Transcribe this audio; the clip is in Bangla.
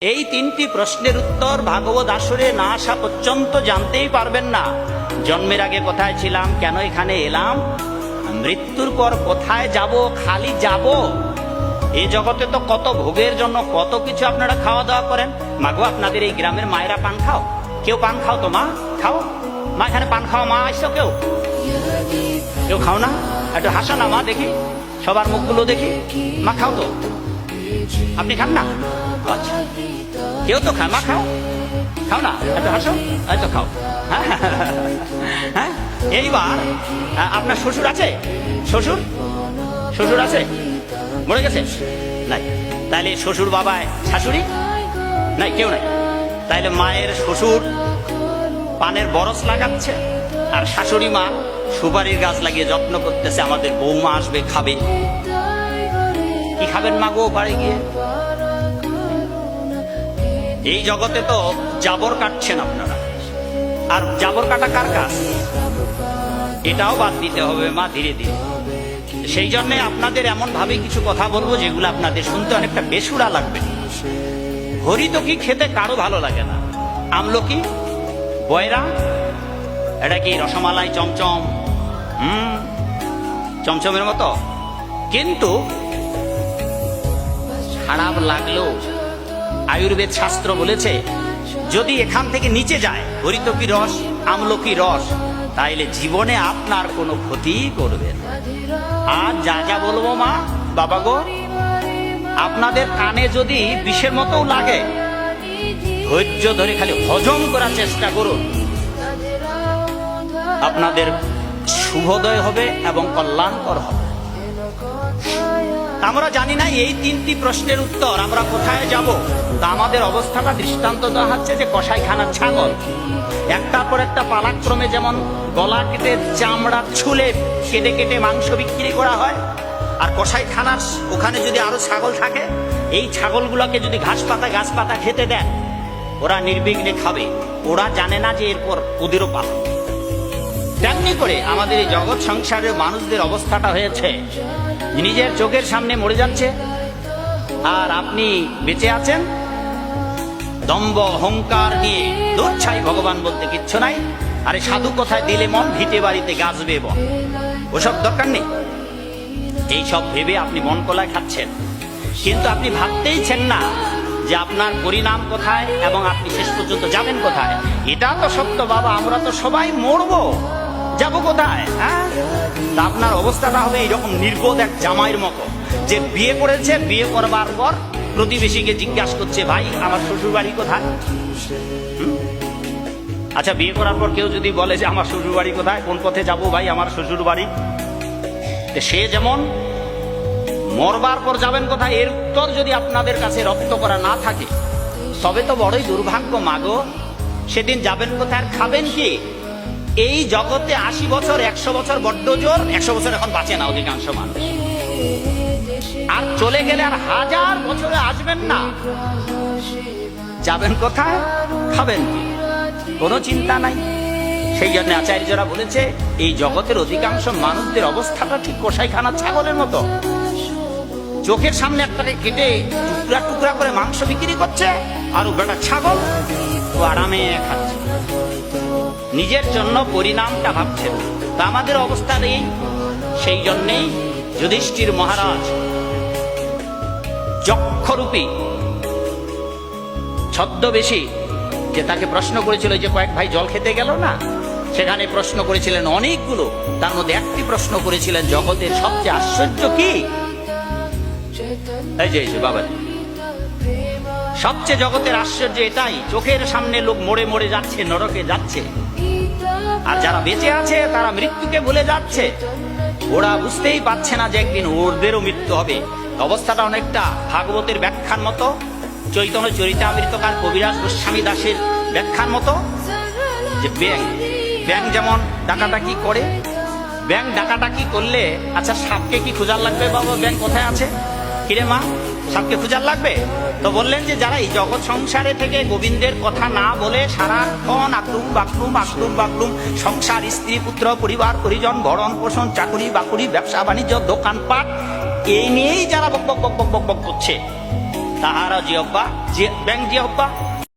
এই তিনটি প্রশ্নের উত্তর ভাগবত আসরে না আসা পর্যন্ত জানতেই পারবেন না। জন্মের আগে কোথায় ছিলাম, কেন এখানে এলাম, মৃত্যুর পর কোথায় যাব, খালি যাব। এই জগতে তো কত ভোগের জন্য কত কিছু আপনারা খাওয়া দাওয়া করেন। মাগো, আপনাদের এই গ্রামের মায়েরা পান খাও? কেউ পান খাও তো? মা খাও? মা এখানে পান খাও? মা আসছো কেউ? কেউ খাও না? একটু হাসো না মা, দেখি সবার মুখগুলো দেখি। মা খাও তো? আপনি খান না? আচ্ছা, কেউ তো খায়। মা খাও? খাও না? একটু হাসো, হয়তো খাও। হ্যাঁ, এইবার আপনার শ্বশুর আছে? শ্বশুর শ্বশুর আছে? মরে গেছে? নাই। তাইলে শ্বশুর বাবায় শাশুড়ি নাই? কেউ নাই। তাইলে মায়ের শ্বশুর পানের বরস লাগাচ্ছে, আর শাশুড়ি মা সুপারির গাছ লাগিয়ে যত্ন করতেছে, আমাদের বৌমা আসবে খাবে। কি খাবেন মা গো বাড়ি গিয়ে? এই জগতে তো জাবর কাটছেন আপনারা, আর জাবর কাটা কার কাজ? এটাও বাদ দিতে হবে মা ধীরে ধীরে। সেই জন্য আপনাদের এমন ভাবে কিছু কথা বলবো যেগুলো আপনাদের শুনতে অনেকটা বেসুরা লাগবে। হরিতকি খেতে কারো ভালো লাগে না, আমলকি, বয়রা, এটা কি রসমালাই চমচম, চমচমের মতো, কিন্তু খারাপ লাগলেও আয়ুর্বেদ শাস্ত্র বলেছে যদি এখান থেকে নিচে যায় হরিতকি রস, আমলকি রস, তাইলে জীবনে আপনার কোনো ক্ষতি করবে না। আর যা যা বলবো মা বাবা গো, আপনাদের কানে যদি বিষের মতো লাগে, ধৈর্য ধরে খালি হজম করার চেষ্টা করুন, আপনাদের শুভোদয় হবে এবং কল্যাণকর হবে। আমরা জানি না এই তিনটি প্রশ্নের উত্তর আমরা কোথায় যাব। তা আমাদের অবস্থাটা দৃষ্টান্ত দেওয়া হচ্ছে যে কসাইখানার ছাগল, একটার পর একটা পালাক্রমে যেমন গলা কেটে চামড়া ছুলে কেটে কেটে মাংস বিক্রি করা হয়, আর কসাইখানার ওখানে যদি আরো ছাগল থাকে, এই ছাগলগুলোকে যদি ঘাস পাতা গাছ পাতা খেতে দেন, ওরা নির্বিঘ্নে খাবে। ওরা জানে না যে এরপর ওদেরও পালা। তেমনি করে আমাদের এই জগৎ সংসারের মানুষদের অবস্থাটা হয়েছে, নিজের চোখের সামনে মরে যাচ্ছে আর আপনি বেঁচে আছেন দম্ভ অহংকার নিয়ে। দোচ্ছাই ভগবান বলতে কিচ্ছু নাই, আরে সাধু কোথায় দিলে মন, ভিটে বাড়িতে গাছবে বন, ওসব দরকার নেই। এইসব ভেবে আপনি মন কলায় খাচ্ছেন, কিন্তু আপনি ভাবতেইছেন না যে আপনার পরিণাম কোথায় এবং আপনি শেষ পর্যন্ত যাবেন কোথায়। এটা তো সত্য বাবা, আমরা তো সবাই মরবো, যাবো কোথায়? হ্যাঁ, আপনার অবস্থাটা হবে এইরকম নির্বোধ এক জামাইয়ের মতো, যে বিয়ে করেছে, বিয়ে করবার পর প্রতিবেশীকে জিজ্ঞাসা করছে, ভাই আমার শ্বশুর বাড়ি কোথায়? আচ্ছা, বিয়ে করার পর কেউ যদি বলে যে আমার শ্বশুর বাড়ি কোথায়, কোন পথে যাবো ভাই আমার শ্বশুর বাড়ি, সে যেমন মরবার পর যাবেন কোথায় এর উত্তর যদি আপনাদের কাছে রপ্ত করা না থাকে, তবে তো বড়ই দুর্ভাগ্য মাগো। সেদিন যাবেন কোথায়, খাবেন কি? এই জগতে 80 বছর 100 বছর বড্ড জোর, 100 বছর এখন বাঁচে না অধিকাংশ মানুষ, আর চলে গেলে আর 1000 বছরে আসবেন না। যাবেন কোথায়, খাবেন কি, কোনো চিন্তা নাই। সেই জন্য আচার্যরা বলেছে এই জগতের অধিকাংশ মানুষদের অবস্থাটা ঠিক কসাইখানার ছাগলের মতো। চোখের সামনে একটাকে কেটে টুকরা টুকরা করে মাংস বিক্রি করছে, আর বেটা ছাগল ও আরামে খাচ্ছে, নিজের জন্য পরিণামটা ভাবছেন। তা আমাদের অবস্থা এই। সেই জন্যেই যুধিষ্ঠির মহারাজ যক্ষরূপী ছদ্মবেশী যে তাকে প্রশ্ন করেছিল, যে কয়েক ভাই জল খেতে গেল না, সেখানে প্রশ্ন করেছিলেন অনেকগুলো, তার মধ্যে একটি প্রশ্ন করেছিলেন জগতের সবচেয়ে আশ্চর্য কি? এই যে বাবা, সবচেয়ে জগতের আশ্চর্য এটাই, চোখের সামনে লোক মরে মরে যাচ্ছে, নরকে যাচ্ছে, আর যারা বেঁচে আছে তারা মৃত্যুকে ভুলে যাচ্ছে। ওরা বুঝতেই পারছে না যে একদিন ওদেরও মৃত্যু হবে। অবস্থাটা অনেকটা ভাগবতের ব্যাখ্যার মতো, চৈতন্য চরিতামৃতকার কবিরাজ গোস্বামী দাসের ব্যাখ্যার মতো, যে ব্যাং যেমন ডাকাডাকি করে, ব্যাং ডাকাডাকি করলে আচ্ছা সাপকে কি খোঁজার লাগবে বাবা, ব্যাং কোথায় আছে, কিরে মা সাপকে খোঁজার লাগবে? তো বললেন যে যারা এই জগৎ সংসারে থেকে গোবিন্দের কথা না বলে সারাক্ষণ আক্রুম বাক্রুম আক্রুম বাক্রুম, সংসার, স্ত্রী পুত্র পরিবার পরিজন, ভরণ পোষণ, চাকুরি বাকুরি, ব্যবসা বাণিজ্য, দোকানপাট, এই নিয়েই যারা বক বক বক বক বক বক করছে, তাহারা জিহ্বা ব্যাং জিহ্বা